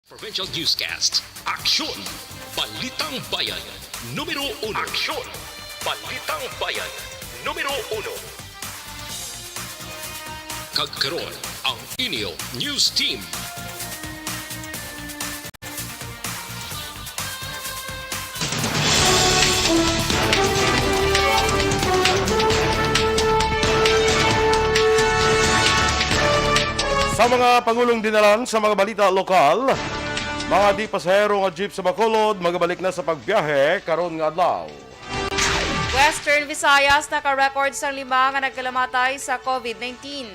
Provincial Newscast. Aksyon! Balitang Bayan. Numero 1. Aksyon! Balitang Bayan. Numero 1. Kagkaroon ang Inyo News Team. Sa mga pangulong dinalan sa mga balita lokal, mga di pasahero nga jeep sa Bacolod magabalik na sa pagbiyahe karon nga adlaw. Western Visayas naka-record sa 5 nga nagkalamatay sa COVID-19.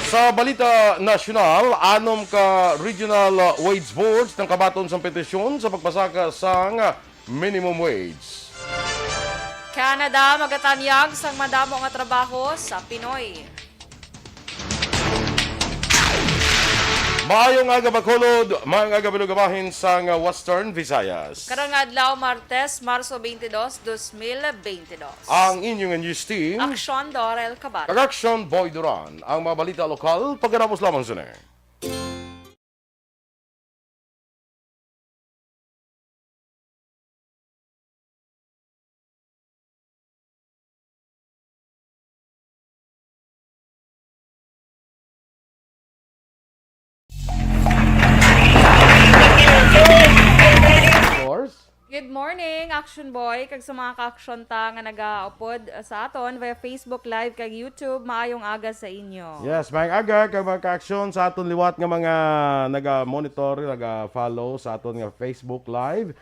Sa balita nasyonal, 6 ka regional wage boards ng kabaton sa petisyon sa pagpasaka sang minimum wage. Canada magatanyag sang madamo nga trabaho sa Pinoy. Maayong aga Bacolod, maayong aga binugabahin sa Western Visayas. Karong adlaw Martes, Marso 22, 2022. Ang inyong news team, Aksyon Dorel Cabal. Kagaksyon Boy Duran, ang mga balita lokal, pagkatapos lamang sa Good morning, Action Boy. Kag sa mga ka-action ta nga nagaupod sa aton via Facebook Live kag YouTube, maayong aga sa inyo. Yes, maayong aga kag mga ka-aksyon sa aton liwat nga mga naga-monitor, naga-follow sa aton nga Facebook Live.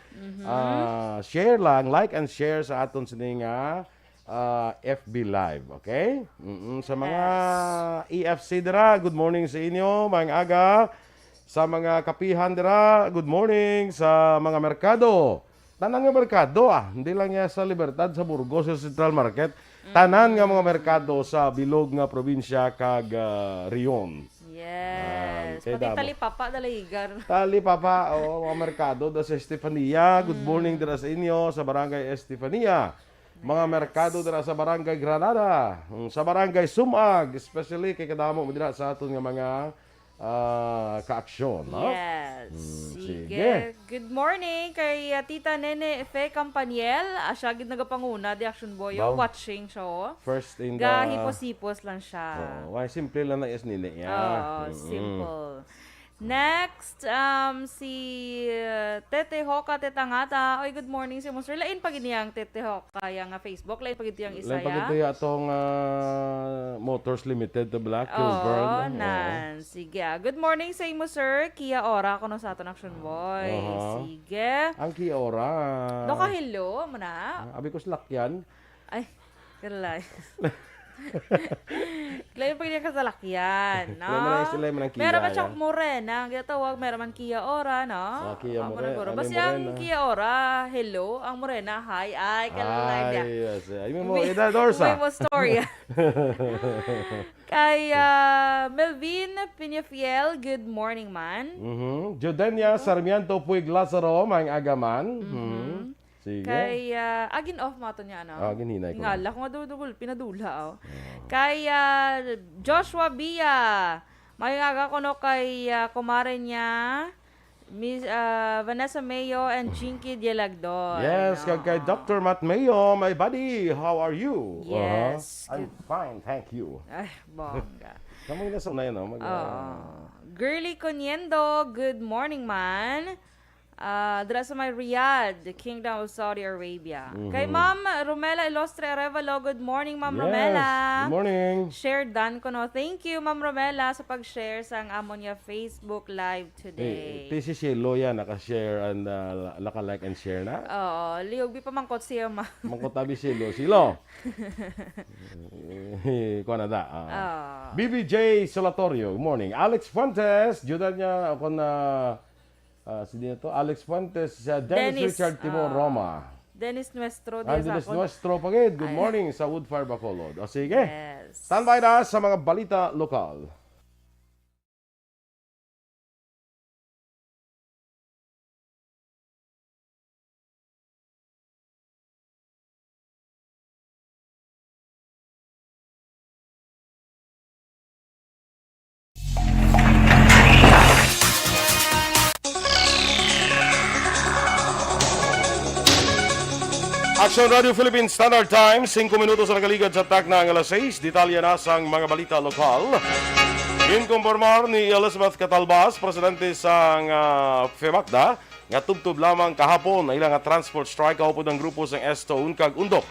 Share lang, like and share sa aton sini nga FB Live, okay? Sa mga EFC dira, good morning sa inyo, maayong aga. Sa mga kapihan dira, good morning. Sa mga merkado, tanan nga merkado hindi lang ya sa Libertad, sa Burgos, sa Central Market. Tanan nga mga merkado sa bilog nga probinsya kag Rion. Yes. Kay Pati damo. talipapa dalahigar. Tali papa, mga merkado da sa Estefania. Good morning dira sa inyo sa Barangay Estefania. Mga merkado dira sa Barangay Granada, sa Barangay Sumag, especially kay kadamo mo dira sa aton nga mga ka-aksyon, no? Yes. sige. Sige. Good morning kay Tita Nene Fe Campaniel. Siya gid nagapanguna di Action Boy Wow. watching show. First in the... Gahipos-hipos lang siya. why simple lang na is nini Oo, ya. simple. Next, si Tete Hoka Tetangata. Oy, good morning si Monster. Lain pag iniyang Tete Hoka yang Facebook. Lain pag itiyang Lang Isaya. pagito ya atong Motors Limited to Black Oo, Kilburn. nan. Sige. Good morning sa imo, sir. Kia Ora kuno sa aton Action Boy. Sige. Ang Kiora. Do ka hello mo na. Abi ko slakyan. Ay, kalay. Lain pag iniyang kasalakyan, no? Sila man ang Kia. Meron man ya. siyang Morena, ang ginatawag, meron man Kia Ora, no? Kia Morena. Basta ang Kia Ora, hello. Ang Morena, hi. Ay, kalalay niya. Ay, yes. Ay mo ida Dorsa. May mo story. Kay Melvin Pinafiel, good morning, man. Jodenia Sarmiento Puig Lazaro, maing agaman. Sige. Kay, agin off mato niya, no? Ginhinay ko. Ngala ko nga dudugol, pinadula, oh. Kay Joshua Bia, may aga ko no kay kumare niya, Miss Vanessa Mayo and Jinky Dialagdor. Yes, kay Dr. Matt Mayo, my buddy, how are you? Yes. I'm fine, thank you. Ay, bongga. Kamay na sa unayan, no? Girly Coniendo, good morning, man. Dira sa may Riyadh, Kingdom of Saudi Arabia. Kay Ma'am Romela Ilostre Arevalo, good morning, Ma'am Romela. Good morning. Share dan ko no. Thank you, Ma'am Romela, sa pag-share sa ang amon niya Facebook Live today. PCC Loya, naka-share and naka-like and share na. Oo, liog bi pa mangkot siya, ma. Mangkutabi Silo. Kuha na da. BBJ Solatorio, good morning. Alex Fuentes, judan niya ako na sino to? Alex Fuentes, Dennis Richard Timon Roma. Dennis Nuestro. Dennis Nuestro pagid. Good morning sa Woodfire Bacolod. O sige. Yes. Standby na sa mga balita lokal. Action Radio Philippines Standard Time, 5 minutos na nagaligad sa tak na ang alas 6. Detalye na sa mga balita lokal. Inkonformar ni Elizabeth Catalbas, presidente sa FEMACDA, nga tubtub lamang kahapon na ilang transport strike kaupod ang grupo sa Estone kag Undok.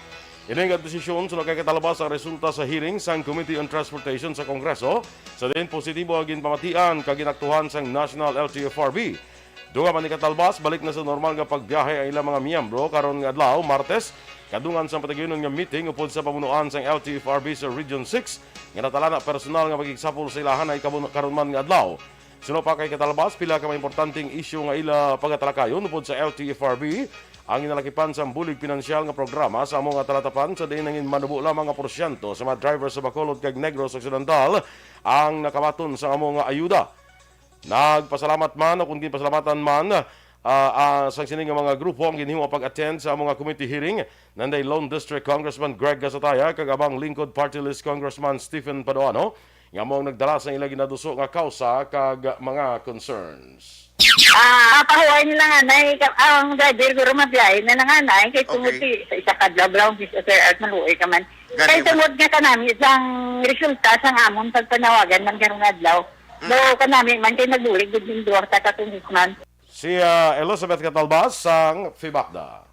Ini nga desisyon sa kay Catalbas ang resulta sa hearing sa Committee on Transportation sa Kongreso. Sa din positibo ang ginpamatian kag ginaktuhan sa National LTFRB. Dunga man ni Catalbas, balik na sa normal nga pagbiyahe ang ilang mga miyembro karon nga adlaw Martes kadungan sa patagyunon nga meeting upod sa pamunuan sa LTFRB sa Region 6 nga natalana personal nga pagigsapol sa ilahan ay karon man nga adlaw. Suno pa kay Catalbas, pila ka mga importanteng isyu nga ila pagatalakayon upod sa LTFRB ang inalakipan sa bulig pinansyal nga programa sa among talatapan sa diin nangin manubo lamang nga porsyento sa mga driver sa Bacolod kag Negros Occidental ang nakamaton sa among ayuda. Nagpasalamat man o kung pasalamatan man sa sining mga grupo ang ginhimo pag-attend sa mga committee hearing nanday Lone District Congressman Greg Gasataya kag abang Lingkod Party List Congressman Stephen Paduano nga mong nagdala sa ilang ginaduso nga kausa kag mga concerns. Pahuwain nila nga ang driver ko rumabiyay na nanganay kay tumuti sa isa kadlaw si Sir Art Maluoy ka man. Kay tungod nga kanami isang resulta sa amon pagpanawagan ng karong adlaw. Do kanami man kay nagbulig gud ning duwa ta katungman. Si Elizabeth Catalbas sang FEMACDA.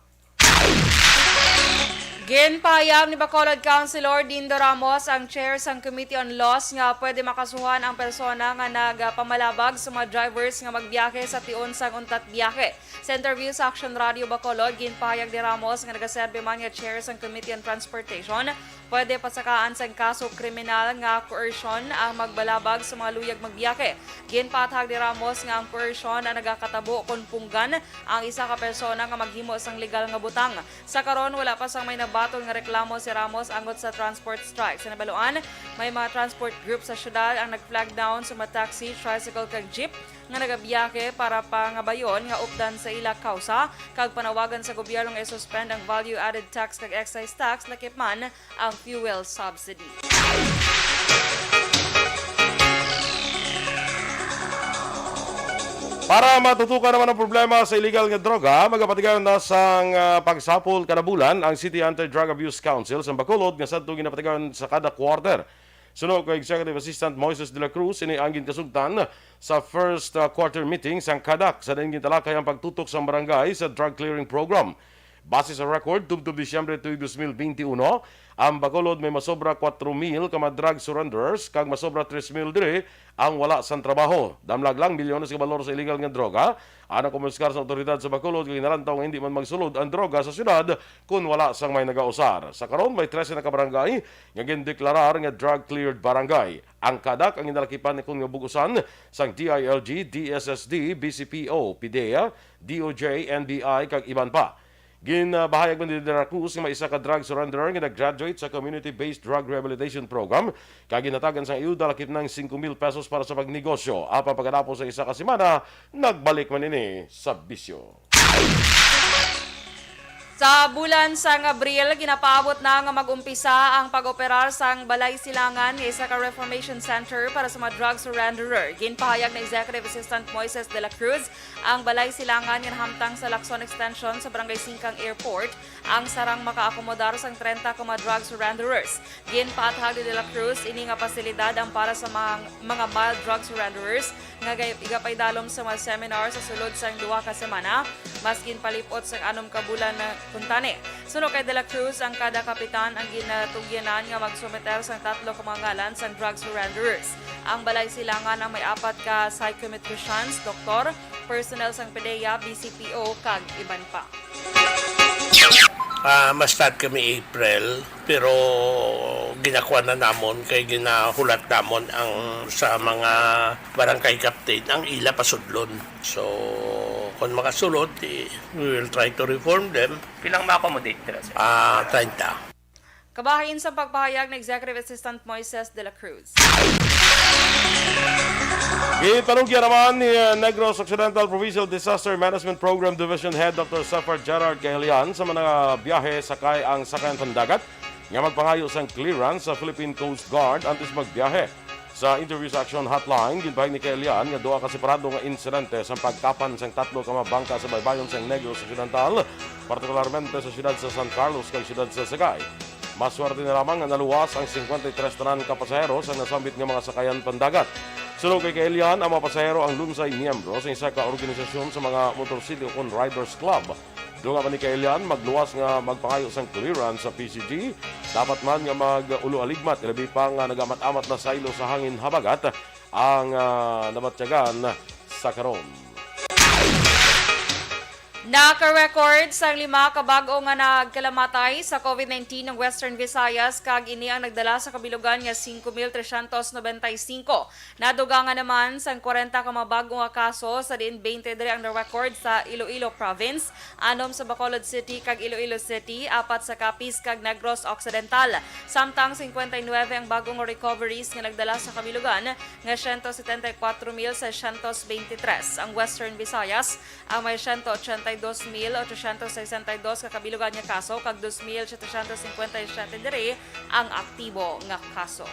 Ginpahayag ni Bacolod Councilor Dindo Ramos ang chair sang Committee on Laws nga pwede makasuhan ang persona nga nagpamalabag sa mga drivers nga magbiyahe sa tion sang untat biyahe. Sa interview sa Action Radio Bacolod, ginpahayag ni Ramos nga nagaserbe man nga chair sang Committee on Transportation, pwede pasakaan sang kaso kriminal nga coercion ang magbalabag sa mga luyag magbiyahe. Ginpatag ni Ramos nga ang coercion ang nagakatabo kung punggan ang isa ka persona nga maghimo sang legal nga butang. Sa karon wala pa sang may batol nga reklamo si Ramos angot sa transport strike. Sa nabaluan, may mga transport group sa syudad ang nag-flag down sa mga taxi, tricycle kag jeep nga nagabiyahe para pangabayon nga updan sa ila kausa kag panawagan sa gobyerno nga i-suspend ang value added tax kag excise tax lakip man ang fuel subsidy. Para matutukan naman ang problema sa illegal nga droga, magapatigayon na sang pagsapol kada bulan ang City Anti-Drug Abuse Council sa Bacolod nga sadto ginapatigayon sa kada quarter. Suno kay Executive Assistant Moises de la Cruz ini ang gintasugtan sa first quarter meeting sang KADAC sa din gintalakay ang pagtutok sa barangay sa drug clearing program. Base sa record, tubtob Disyembre 2021, ang Bacolod may masobra 4,000 ka mga drug surrenderers kag masobra 3,000 dire ang wala sa trabaho. Damlag lang milyones ka balor sa illegal nga droga. Ana kumuskar sa otoridad sa Bacolod kay nalantaw nga hindi man magsulod ang droga sa syudad kung wala sang may nagausar. Sa karon may 13 na ka barangay nga gindeklarar nga drug cleared barangay. Ang KADAC ang inalakipan ni kung nga bugusan sang DILG, DSSD, BCPO, PIDEA, DOJ, NBI kag iban pa. Ginbahayag man ni De La Cruz nga may isa ka drug surrenderer nga nag-graduate sa Community-Based Drug Rehabilitation Program kag ginatagan sa ayuda lakip ng 5,000 pesos para sa pagnegosyo. Apa pagkatapos sa isa ka semana, nagbalik man ini sa bisyo. Sa bulan sang Abril, ginapaabot na nga mag-umpisa ang pag-operar sang Balay Silangan ng isa ka Reformation Center para sa mga drug surrenderer. Ginpahayag na Executive Assistant Moises de la Cruz ang Balay Silangan nga hamtang sa Lacson Extension sa Barangay Singkang Airport ang sarang makaakomodar sang 30 ka mga drug surrenderers. Ginpatag ni de la Cruz ini nga pasilidad ang para sa mga mild drug surrenderers nga igapay dalom sa mga seminar sa sulod sang 2 ka semana mas ginpalipot sa 6 ka bulan na kuntani. Suno kay De La Cruz ang kada kapitan ang ginatugyanan nga magsumeter sang 3 ka mga ngalan sang drug surrenderers. Ang Balay Silangan ang may 4 ka psychometricians, doktor, personnel sang PDEA, BCPO kag iban pa. Ma-start kami April pero ginakuha na namon kay ginahulat namon ang sa mga barangay captain ang ila pasudlon. So kung makasulod, we will try to reform them. Pilang ma-accommodate nila, sir? 30. Kabahin sa pagpahayag ng Executive Assistant Moises de la Cruz. Itanungya naman ni Negros Occidental Provincial Disaster Management Program Division Head Dr. Safar Gerard Kahilian sa mga biyahe sakay ang sakayan pandagat nga magpangayo sang clearance sa Philippine Coast Guard antes magbiyahe. Sa interview sa Action Hotline, ginbahig ni Kaelian nga duha ka separado nga insidente sa pagkapan sang tatlo ka mga bangka sa baybayon sang Negros Occidental, partikularmente sa siyudad sa San Carlos kag siyudad sa Sagay. Maswerte na lamang nga naluwas ang 53 tanan ka pasahero sa nasambit nga mga sakayan pandagat. Sulod kay Kaelian, ang mga pasahero ang lunsay miyembro sa isa ka organisasyon sa mga motorcycle riders club. Doon nga pa ni Kaelian, magluwas nga magpangayo sang clearance sa PCG. Dapat man nga mag-ulo aligmat, ilabi pa nga nagamat-amat na saylo sa hangin habagat ang namatyagan sa karon. Naka-record sang 5 kabago nga nagkalamatay sa COVID-19 ng Western Visayas kag ini ang nagdala sa kabilugan nga 5,395. Naduga nga naman sang 40 ka mga bago nga kaso sa diin 20 diri ang na-record sa Iloilo Province, 6 sa Bacolod City kag Iloilo City, 4 sa Capiz kag Negros Occidental. Samtang 59 ang bagong recoveries nga nagdala sa kabilugan nga 174,623. Ang Western Visayas ang may 182,862 ka kabilugan nga kaso kag 2,757 diri ang aktibo nga kaso.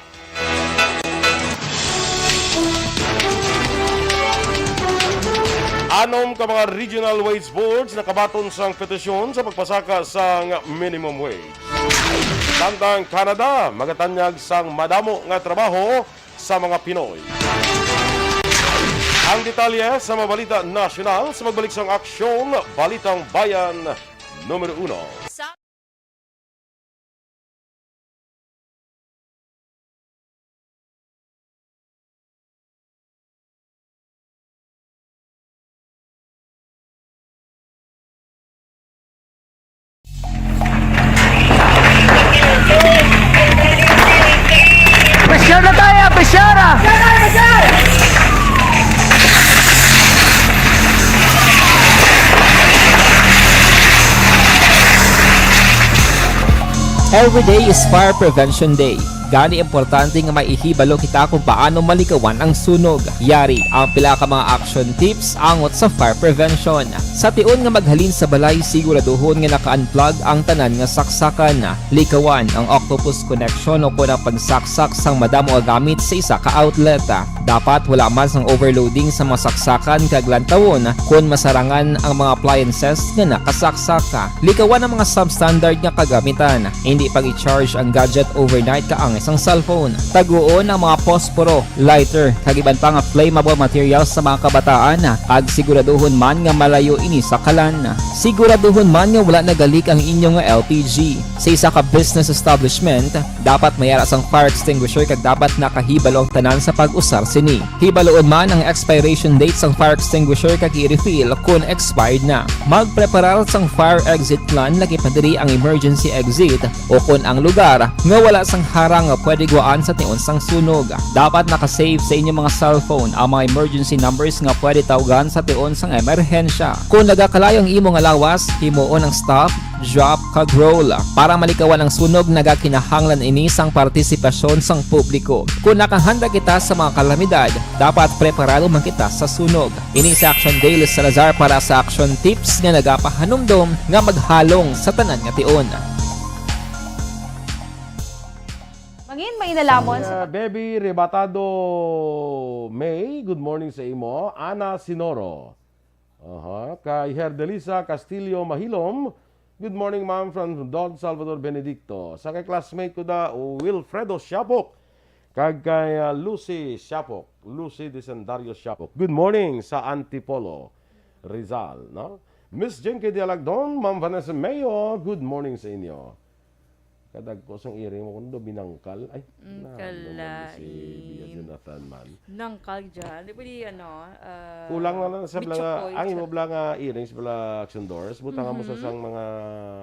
Anom ka mga regional wage boards nakabaton sang petisyon sa pagpasaka sang minimum wage. Samtang Canada magatanyag sang madamo nga trabaho sa mga Pinoy. Ang detalye sa mga balita nasyonal sa magbalik sang aksyon, Balitang Bayan numero 1. Pressure na tayo! Pressure! Every day is Fire Prevention Day. Gani importante nga maihibalo kita kung paano malikawan ang sunog. Yari ang pila ka mga action tips angot sa fire prevention. Sa tiun nga maghalin sa balay, siguraduhon nga naka-unplug ang tanan nga saksakan. Likawan ang octopus connection o kung ang pagsaksak sang madamo nga gamit sa isa ka outlet. Dapat wala man sang overloading sa mga saksakan kag lantawon kung masarangan ang mga appliances nga nakasaksaka. Likawan ang mga substandard nga kagamitan. Hindi pag i-charge ang gadget overnight kaang isang cellphone. Taguon ang mga posporo, lighter, kag iban pa nga flammable materials sa mga kabataan. Kag siguraduhon man nga malayo ini sa kalan. Siguraduhon man nga wala nagalik ang inyong nga LPG. Sa isa ka business establishment, dapat mayara sang fire extinguisher kag dapat nakahibalo ang tanan sa pag-usar sini. Hibaloon man ang expiration date sang fire extinguisher kag i-refill kung expired na. Magpreparar sang fire exit plan laki pa diri ang emergency exit o kung ang lugar nga wala sang harang nga pwede guwaan sa tiun sang sunog. Dapat nakasave sa inyong mga cellphone ang mga emergency numbers nga pwede tawagan sa tiun sang emerhensya. Kung nagakalayo ang imo nga lawas, himuon ang stop, drop, kag roll. Para malikawan ang sunog, nagakinahanglan ini sang partisipasyon sang publiko. Kung nakahanda kita sa mga kalamidad, dapat preparado man kita sa sunog. Ini sa Action Daily Salazar para sa action tips nga nagapahanumdom nga maghalong sa tanan nga tiun. Mangin may inalamon sa Baby Rebatado May, good morning sa imo. Ana Sinoro. Kay Herdelisa Castillo Mahilom, good morning ma'am from Don Salvador Benedicto. Sa kay classmate ko da Wilfredo Siapok. Kag kay Lucy Siapok, Lucy Desendario Siapok. Good morning sa Antipolo, Rizal, no? Miss Jenke Dialagdon, Ma'am Vanessa Mayo, good morning sa inyo. Kadag ko sang iring mo kundo binangkal. Ay, kalain. Si Jonathan man. Nangkal dyan. Di pwede Kulang na lang sa Bichokoy, ang imo blang earrings bala action doors. Butang mo sa sang mga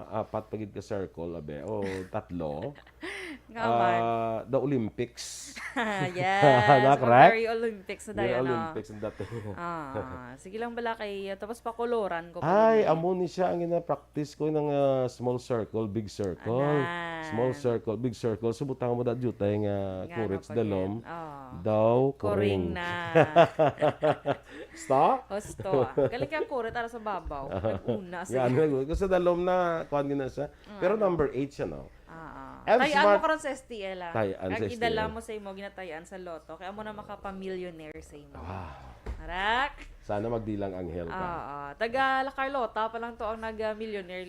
apat pagid ka circle abe o tatlo. Ngaman. The Olympics. Yes. Correct? Very Olympics na The tayo, no? Olympics and that. Sige lang bala kay tapos pakoloran ko. Ay, amo ni siya ang ina-practice ko ng small circle, big circle. Anan. Small circle, big circle. Subutang mo da jutay nga kurits dalom. Oh. Daw Koring koring. na. Stop. Hosto. Galing kang kurit para sa babaw. Nag-una. Yan, kasi dalom na kuan gina siya. Pero number 8 siya no. M Tayaan Smart- mo karon sa STL ah. Tayaan sa Ang idala STL. mo sa imo ginatayaan sa loto. Kaya mo na makapa-millionaire sa imo. Harak. Sana magdilang anghel ka. Taga La Carlota pa lang to ang nag-millionaire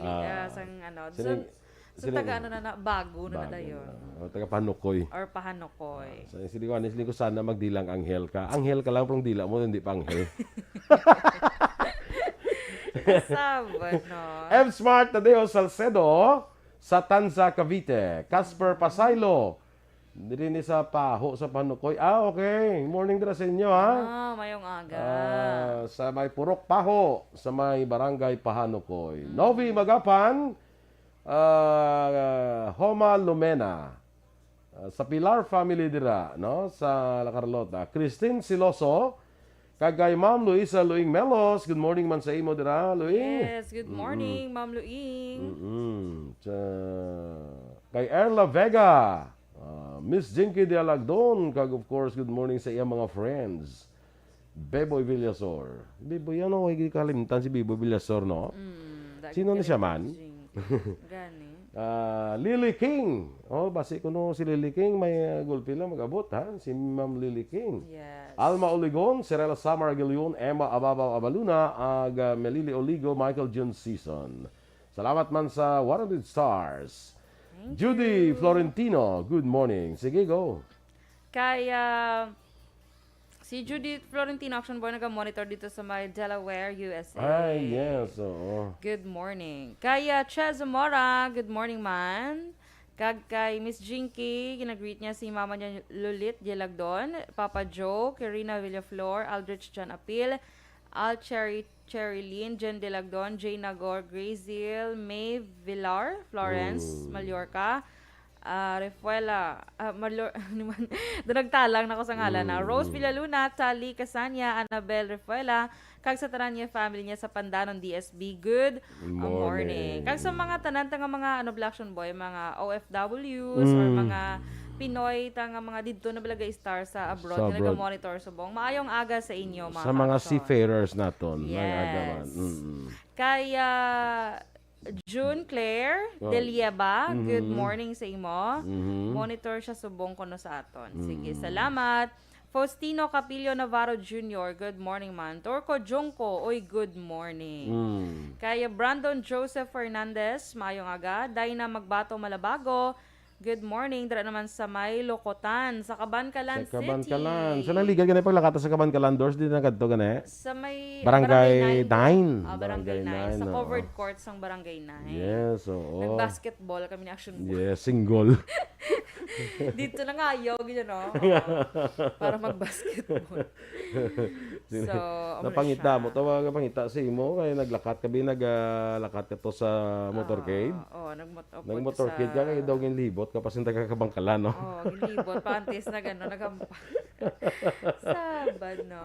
sang ano. Sining- So taga ano na bago na dayon. Taga Panukoy. Or Pahanokoy. Sa sili ko sana magdilang anghel ka. Anghel ka lang pero dila mo hindi pa anghel. Sabad no. M Smart Tadeo Salcedo sa Tanza, Cavite. Casper Pasaylo. Diri ni sa Paho sa Panukoy. Okay. Morning dira sa inyo ha. Mayong aga. Sa may Purok Paho, sa may Barangay Pahanukoy. Novi Magapan, Homa Lumena. Sa Pilar family dira, no? Sa La Carlota. Christine Siloso, kagay Ma'am Luisa Luing Melos. Good morning man sa imo dira, Luing. Yes, good morning, Ma'am Luing. Kay Erla Vega, Miss Jinky de Alagdon, kag of course, good morning sa iyang mga friends. Beboy Villasor. Beboy, ano, hindi kalimtan si Beboy Villasor, no? Sino na siya man? Gani. Lily King. Oh, basi ko no si Lily King, may gulpi lang mag-abot, ha? Si Ma'am Lily King. Yes. Alma Oligon, Serela Samar Aguilion, Emma Ababaw Abaluna, Melili Oligo, Michael June Season. Salamat man sa 100 stars. Judy Florentino, good morning. Sige, go. Kaya si Judith Florentino Action Boy nag-monitor dito sa may Delaware, USA. Ay, yes, oo. Good morning. Kaya Chez Zamora, good morning man. Kag kay Miss Jinky, ginagreet niya si mama niya Lulit Dilagdon, Papa Joe, Karina Villaflor, Aldrich John Apil, Al Cherry Lynn, Jen Dilagdon, Jay Nagor, Grayzil, May Villar, Florence, Mallorca, Refuela, nagtalang na ko sa ngalan na Rose Villaluna, Tali Casanya, Annabel Refuela, kag sa tanan niya family niya sa Pandanon DSB, good morning. Kag sa mga tanan nga mga Black Action Boy, mga OFWs or mga Pinoy nga mga didto na balaga star sa abroad Sa nga abroad. naga-monitor subong. Maayong aga sa inyo mga Sa mga ka-action. seafarers naton. Yes. Mga agaman. Kaya June Claire Delieba, good morning sa imo. Monitor siya subong kono sa aton. Sige, salamat. Faustino Capillo Navarro Jr., good morning man. Torco Jungko, oy good morning. Kaya Brandon Joseph Fernandez, maayong aga. Dina Magbato Malabago, good morning. Dara naman sa may Lokotan, sa Cabancalan Sa City. Kabankalan. Sa naligan ganay paglakata sa Kabankalan doors din na kadto gani. Sa may Barangay 9. Barangay 9. Sa covered courts ng Barangay 9. Yes, oo. Nag-basketball kami ni Action Boy. Yes, single. Dito na nga, ganyan, no? Para mag-basketball. So, Napangita mo tawag pangita si imo kay naglakat kabi naglakat ka to sa motorcade. Nag-motorcade ka kay daw libot ka pasinta ka kabangkalan no. Gilibot pa antes na gano'n, nagampak. Sabad, no?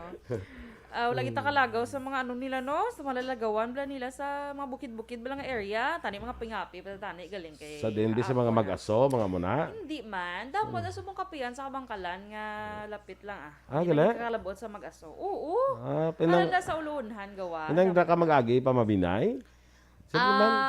Wala kita kalagaw sa mga nila, no? Sa mga lalagawan, bala nila sa mga bukid-bukid, bala nga area. Tani mga pingapi, tani galing kay... Sa dindi sa mga mag-aso, mga muna. Hindi man. Dapat aso mong kapiyan sa kabangkalan nga lapit lang gali? Kakalabot sa mag-aso. Oo. Pinang Para sa ulunhan gawa. pinang ka mag-agi pa mabinay. Sige man.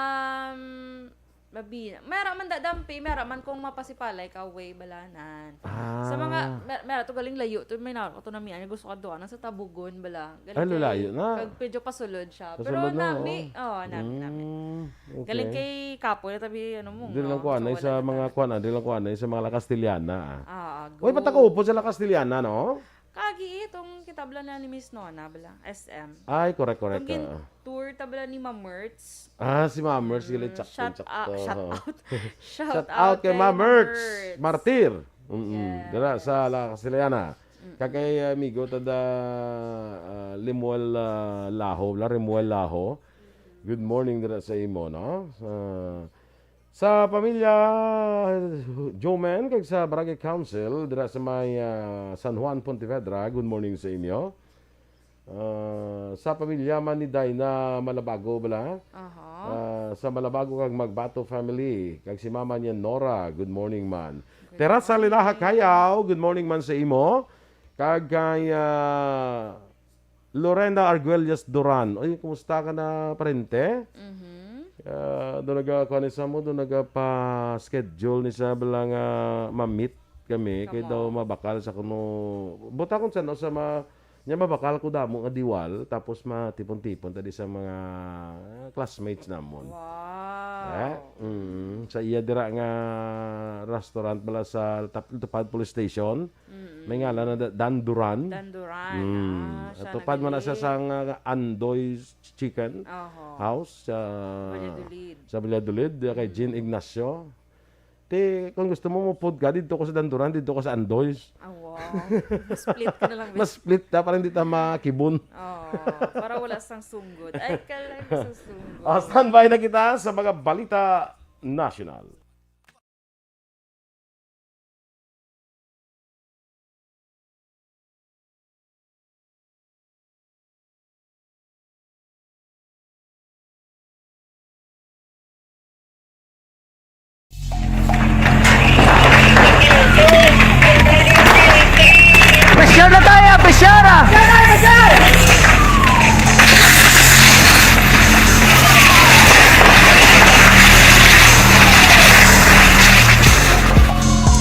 Mera man dadampi, mera man kung mapasipalay ka way balanan. Sa mga mera to galing layo to may naro to na mian gusto ka doan sa Tabugon bala. Ay, layo na. Kag medyo pasulod siya. Pasulod Pero na, nami, nami. Okay. Galing kay Kapo na tabi ano mo. Di lang kuan ay sa mga kuan, di lang kuan ay sa mga La Castiliana. Go. Uy, patako upo sa La Castiliana no? Kagi itong kitabla na ni Miss Nona bala, SM. Ay, correct. Itong tour tabla ni Ma'am Mertz. Si Ma'am Mertz gili Shout Shout out kay Ma'am Mertz Martir. Dira sa La Castiliana. Kagay amigo tada Limuel Rimuel Laho. Good morning dira sa imo no. Sa pamilya Joman kag sa Barangay Council dira sa may San Juan Pontevedra. Good morning sa inyo. Sa pamilya man ni Dina Malabago bala. Sa Malabago kag Magbato family kag si mama niya Nora, good morning man. Terasa Lilaha Kayaw, good morning man sa imo. Kag kay Lorena Arguelles Duran. Oy, kumusta ka na parente? Doon nagkakuha ni Samo, doon nagpa-schedule ni sa bilang ma-meet kami. Kaya daw mabakal sa kuno. Buta kung saan sa nya mabakal ko damo nga diwal. Tapos matipon-tipon tadi sa mga classmates namon. Wow. Sa iya dira nga restaurant bala sa Tupad Police Station. May ngalan na Danduran. Danduran. Siya Tupad man na siya sa Andoy Chicken Oho. House sa Valladolid. sa Valladolid kay Jean Ignacio. Kung gusto mo food ka dito ko sa Danduran, dito ko sa Andoy's. Wow. Split ka na lang. Mas split ta para hindi ta makibon. Para wala sang sunggod. Ay, kalay sa sunggod. Standby na kita sa mga balita national. Pressure na tayo! Pressure!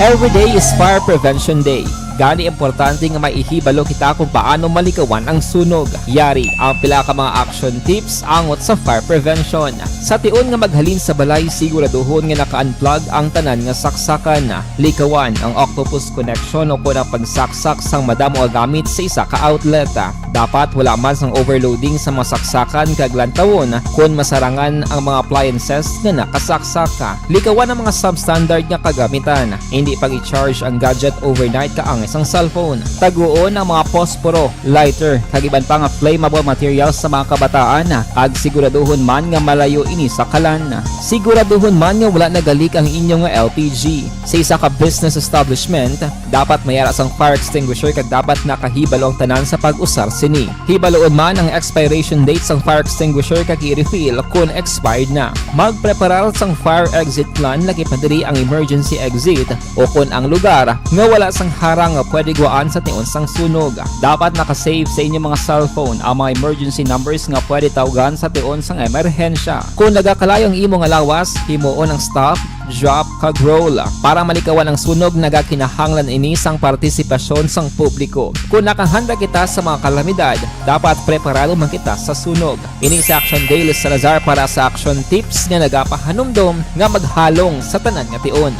Every day is Fire Prevention Day. Gani importante nga maihibalo kita kung paano malikawan ang sunog. Yari ang pila ka mga action tips angot sa fire prevention. Sa tion nga maghalin sa balay, siguraduhon nga naka-unplug ang tanan nga saksakan. Likawan ang octopus connection o kung ang pagsaksak sang madamo nga gamit sa isa ka outlet. Dapat wala man sang overloading sa mga saksakan kag lantawon kung masarangan ang mga appliances nga nakasaksaka. Likawan ang mga substandard nga kagamitan. Hindi pag i-charge ang gadget overnight kaang isang cellphone. Taguon ang mga posporo, lighter, kag iban pa nga flammable materials sa mga kabataan. Ag siguraduhon man nga malayo ini sa kalan. Siguraduhon man nga wala nagalik ang inyong LPG. Sa isa ka business establishment, dapat mayara sang fire extinguisher kag dapat nakahibalo ang tanan sa pag-usar sini. Hibaloon man ang expiration date sang fire extinguisher kag i-refill kung expired na. Magpreparar sang fire exit plan lagi pa diri ang emergency exit o kung ang lugar nga wala sang harang nga pwede guaan sa tion sang sunog. Dapat nakasave sa inyong mga cellphone ang mga emergency numbers nga pwede tawagan sa tion sang emerhensya. Kung nagakalayo ang imong alawas, himuon ang stop, drop, kag roll. Para malikawan ang sunog, nagakinahanglan ini sang partisipasyon sang publiko. Kung nakahanda kita sa mga kalamidad, dapat preparado man kita sa sunog. Ini sa Action Daily Salazar para sa action tips nga nagapahanumdom nga maghalong sa tanan nga tion.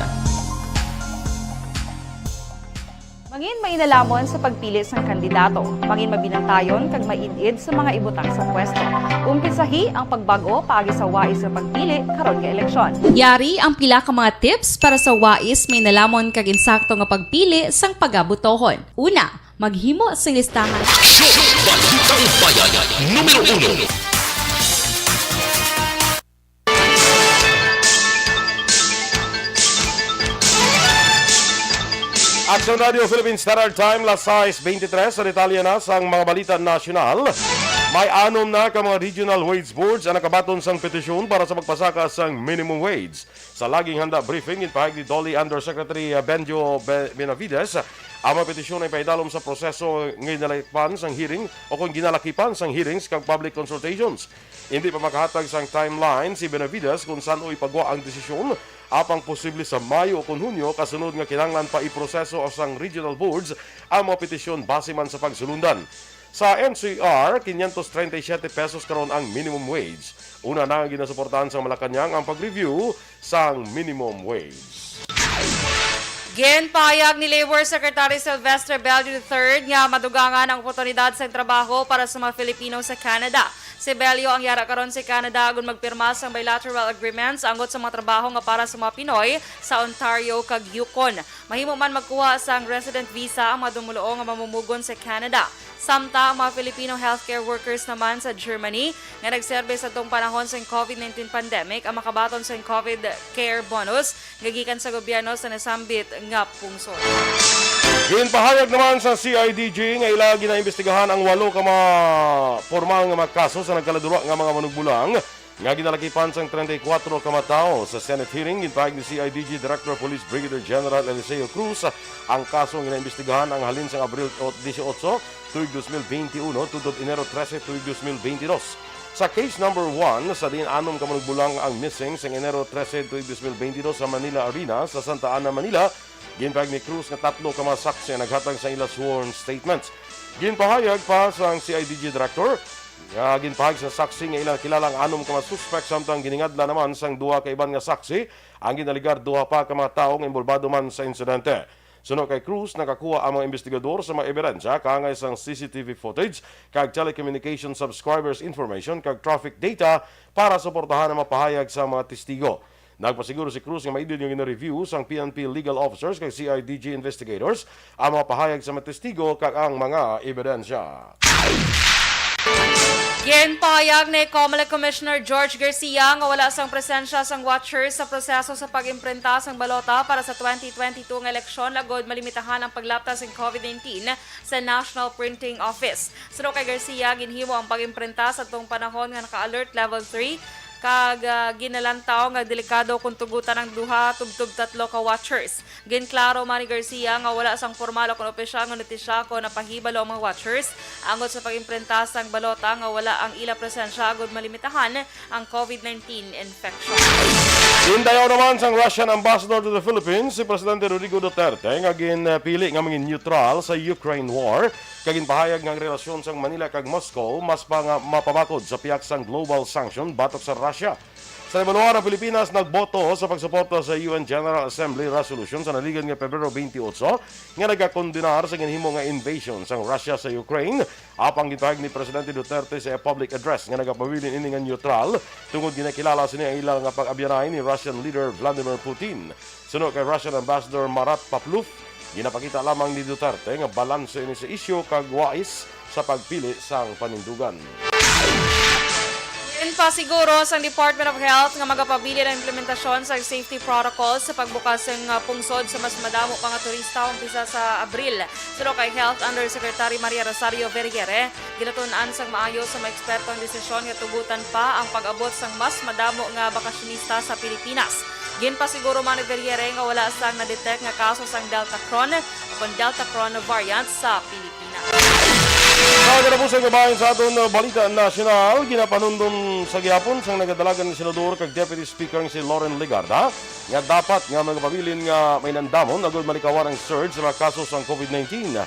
Mangin mainalamon sa pagpili ng kandidato. Mangin mabinantayon kag mainid sa mga ibutang sa pwesto. Umpisahi ang pagbago paagi sa wais sa pagpili karon nga eleksyon. Yari ang pila ka mga tips para sa wais may nalamon kag insakto nga pagpili sang pagabutohon. Una, maghimo sa listahan. Aksyon! Balitang Bayan, numero 1. Action Radio Philippine Standard Time, las 6:23 sa detalye na sang mga balita nasyonal. May 6 na ka mga regional wage boards ang nakabaton sang petisyon para sa magpasaka sang minimum wage. Sa laging handa briefing, inpahag ni Dolly Undersecretary Benjo Benavides, ang mga petisyon ay paidalom sa proseso ng ginalakipan sang hearing o kung ginalakipan sang hearings kag public consultations. Hindi pa makahatag sang timeline si Benavides kung saan o ipagwa ang desisyon apang posible sa Mayo o kung Hunyo kasunod nga kinahanglan pa iproseso sang regional boards ang mga petisyon base man sa pagsulundan. Sa NCR, 537 pesos karon ang minimum wage. Una na ang ginasuportahan sa Malacanang ang pag-review sang minimum wage. Ginpahayag ni Labor Secretary Sylvester Bello III nga madugangan ang oportunidad sa trabaho para sa mga Filipino sa Canada. Si Bello ang yara karon sa Canada agon magpirma sang bilateral agreements angot sa mga trabaho nga para sa mga Pinoy sa Ontario kag Yukon. Mahimo man magkuha sang resident visa ang mga dumuluo nga mamumugon sa Canada. Samta ang mga Filipino healthcare workers naman sa Germany nga nagserbe sa itong panahon sa COVID-19 pandemic ang makabaton sa COVID care bonus gagikan sa gobyerno sa nasambit nga pungsod. Ginpahayag naman sa CIDG nga ila ginaimbestigahan ang 8 ka mga formal nga mga kaso sa nagkaladura nga mga manugbulang nga ginalakipan sang 34 ka mga tao sa Senate hearing. Ginpahayag ni CIDG Director Police Brigadier General Eliseo Cruz ang kaso nga ginaimbestigahan ang halin sang Abril 18 tuig 2021 tudod Enero 13 tuig 2022. Sa case number 1, sa din 6 ka bulang ang missing sa Enero 13, 2022 sa Manila Arena sa Santa Ana, Manila. Ginpahayag ni Cruz nga 3 ka mga saksi ang naghatag sa ila sworn statements. Ginpahayag pa sa CIDG Director nga ginpahayag sa saksi nga ilang kilalang 6 ka mga suspect samtang giningadla naman sang 2 ka iban nga saksi ang ginaligar 2 pa ka mga tawo nga involbado man sa insidente. Suno kay Cruz, nakakuha ang mga investigador sa mga ebidensya kaangay sang CCTV footage, kag telecommunication subscribers information, kag traffic data para suportahan ang mapahayag sa mga testigo. Nagpasiguro si Cruz nga maidin yung ina-review sang PNP legal officers kag CIDG investigators ang mga pahayag sa mga testigo kag ang mga ebidensya. Ginpahayag ni COMELEC Commissioner George Garcia nga wala sang presensya sang watchers sa proseso sa pag-imprinta sang balota para sa 2022 nga eleksyon lagod malimitahan ang paglapta sang COVID-19 sa National Printing Office. Suno kay Garcia, ginhimo ang pag-imprinta sa tong panahon nga naka-alert level 3 kag ginalantaw nga delikado kung tugutan ng 2 tubtub 3 ka watchers. Ginklaro man ni Garcia nga wala sang formal o opisyal nga notisya ko na pahibalo ang mga watchers angod sa pag-imprinta sang balota nga wala ang ila presensya agod malimitahan ang COVID-19 infection. Hindayaw naman sang Russian ambassador to the Philippines, si Presidente Rodrigo Duterte nga ginpili nga maging neutral sa Ukraine war. Kaginpahayag nga ang relasyon sang Manila kag Moscow mas pa nga mapabakod sa piyak sang global sanction batok sa Russia. Sa Ibaluan ng Pilipinas, nagboto sa pagsuporta sa UN General Assembly resolution sa naligan nga Pebrero 28 nga nagakondenar sa ginhimo nga invasion sang Russia sa Ukraine. Apang gipahayag ni Presidente Duterte sa public address nga nagapabilin ini nga neutral tungod ginakilala sini ang ilang nga pag-abyanay ni Russian leader Vladimir Putin. Sunod kay Russian Ambassador Marat Papluf, ginapakita lamang ni Duterte nga balanse ini sa isyu kag wais sa pagpili sang panindugan. Pasiguro sa Department of Health nga magapabili ng implementasyon sa safety protocols sa pagbukas ng pungsod sa mas madamo pa nga turista umpisa sa Abril. Suno kay Health Undersecretary Maria Rosario Vergere, ginatun-an sang maayo sa mga eksperto ang desisyon nga tugutan pa ang pag-abot sang mas madamo nga bakasyonista sa Pilipinas. Ginpasiguro man ni Vergere nga wala sang na-detect nga kaso sang Delta Cron o Delta Cron variant sa Pilipinas. Sa po sa babayan sa aton balita nasyonal, ginapanundon sa gihapon sang nagadalagan ni Senador kag Deputy Speaker si Loren Legarda nga dapat nga magpabilin nga may nandamon agud malikawan ang surge sa mga kaso sang COVID-19.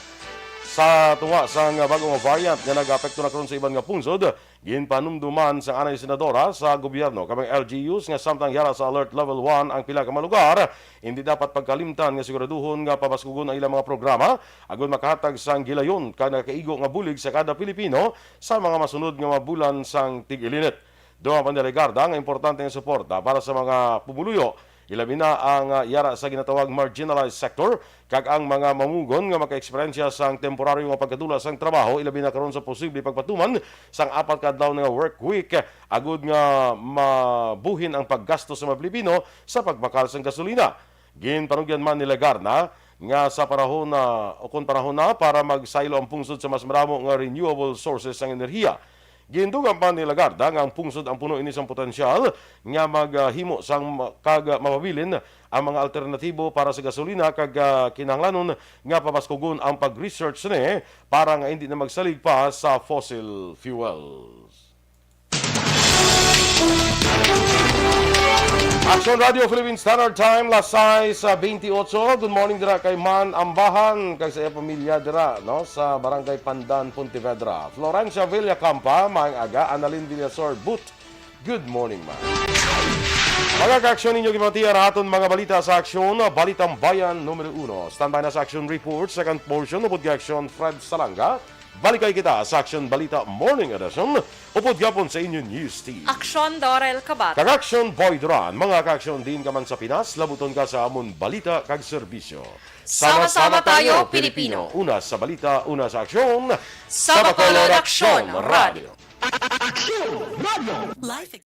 Sa tunga sang bagong variant nga nag-apekto na karon sa iban nga pungsod, ginpanumduman sa anay senadora sa gobyerno kamang LGUs nga samtang yara sa alert level 1 ang pila ka mga lugar, hindi dapat pagkalimtan nga siguraduhon nga pabaskugon ang ilang mga programa agud makahatag sang gilayon kada kaigo nga bulig sa kada Pilipino sa mga masunod nga mga bulan sang tig-ilinit. Duha pa ni Legarda nga importante nga suporta para sa mga pumuluyo, ilabi na ang yara sa ginatawag marginalized sector kag ang mga mamugon nga maka-eksperyensya sang temporaryo nga pagkadula sang trabaho, ilabi na karon sa posible pagpatuman sang 4 ka adlaw nga work week agud nga mabuhin ang paggasto sa mga Pilipino sa pagbakal sang gasolina. Ginpanugyan man ni Legarda nga sa panahon na para magsaylo ang pungsod sa mas maramo nga renewable sources sang enerhiya. Gindugang pa ni Legarda nga ang pungsod ang puno ini sang potensyal nga maghimo sang kag mapabilin ang mga alternatibo para sa gasolina kag kinahanglanon nga pabaskugon ang pag-research ni para nga hindi na magsalig pa sa fossil fuels. Action Radio Philippine Standard Time, lasay sa 28. Good morning dira kay Man Ambahan, kay sa iya pamilya dira no sa Barangay Pandan, Pontevedra. Florencia Villacampa, maayong aga. Annalyn Villasor Boot. Good morning, man. Mga ka-aksyon ninyo gimatiya na aton mga balita sa aksyon, Balitang Bayan numero 1. Standby na sa action report, second portion, upod ka-aksyon Fred Salanga. Balikay kita sa Action Balita Morning Edition. Upod gapon sa inyo news team. Aksyon Dorel Kabat. Kag-aksyon Boy Duran. Mga ka-aksyon din ka man sa Pinas, labuton ka sa amon balita kag serbisyo. Sama-sama tayo, Pilipino. Una sa balita, una sa aksyon. Sa Bacolod Aksyon Radio. Aksyon Radio. Life